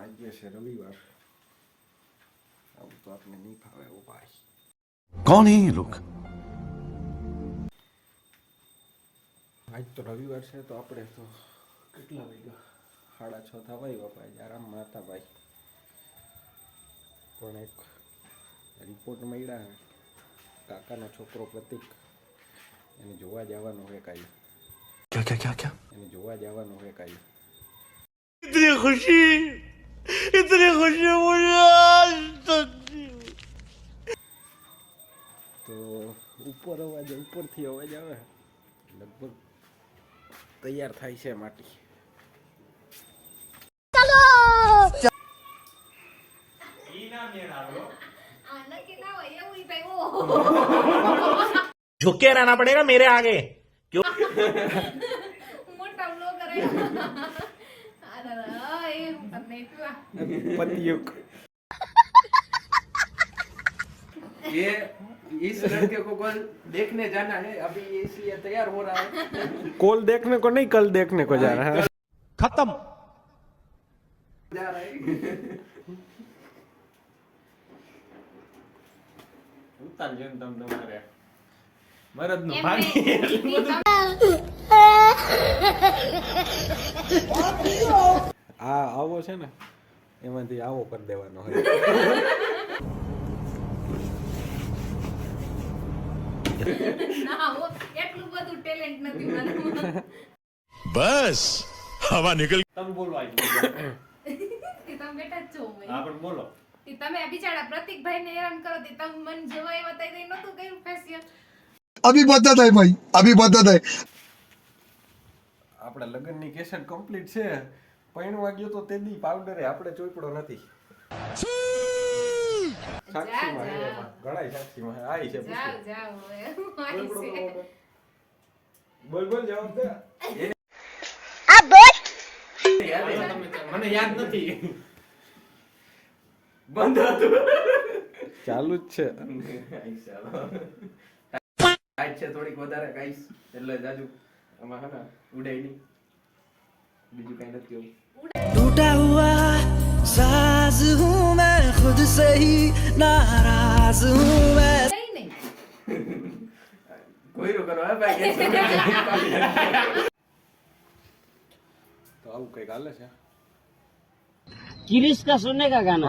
આજે છે રવિવાર, આવું તો આપને નહીં ફાવે ઓ ભાઈ। कौन है ये लोग? આજ તો રવિવાર છે તો આપણે તો કેટલા વાગ્યા 6:30 થવા આવ્યા ભાઈ, આરામમાં હતા ભાઈ। પણ એક રિપોર્ટ મળ્યા, કાકાનો છોકરો પ્રતિક એને જોવા જવાનું હોય કાલે। क्या क्या क्या क्या? એને જોવા જવાનું હોય કાલે। इतनी खुशी मुझे आज तक તો ઉપરથી અવાજ આવે, લગભગ તૈયાર થાય છે માટી। झुक के रहना पड़ेगा मेरे आगे क्यों। મોટા બ્લોગર पतियुग ये इस लड़के को कल देखने जाना है, अभी ये इसलिए तैयार हो रहा है। कॉल देखने को नहीं, कल देखने को जा रहा है। खत्म। जा रहा है। આ આવો છે ને એમાંથી આવો કરી દેવાનો હોય। ના હો, એટલું બધું ટેલેન્ટ નથી મારામાં। बस हवा निकल। તમે બોલો આજ તે તમે બેઠા જ છો ભાઈ। હા પણ બોલો। તે તમે આ બિચારા પ્રતિકભાઈને હેરાન કરો, તે તમે મન જેવા એવા તઈ દઈ નતું કર્યું ફેશિયલ। अभी बदत है भाई, अभी बदत है। આપણા લગ્નની કેસેટ કમ્પ્લીટ છે, પૈણવા ગયો તો તે દી પાવડરે આપણે ચોપડો નથી। સાક્ષીમાં હે એમાં, ઘણાય સાક્ષીમાં હે। આઈ છે જાવ જાવ હવે મારી છે। બોલ બોલ જવાબ દે। મને યાદ નથી। બંધ હતું। ચાલુ જ છે। કાઈસ છે થોડીક વધારે કાઈસ, એટલે જાજુ આમાં હે ને ઉડાઈ નહીં, બીજું કઈ નથી એવું। टूटा हुआ साज हूँ मैं, खुद से ही नाराज हूँ मैं। કઈ નહીં કોઈરું કરો હે ભાઈ કે તો આવું કઈક હાલે છે। किरिश का सुनने का गाना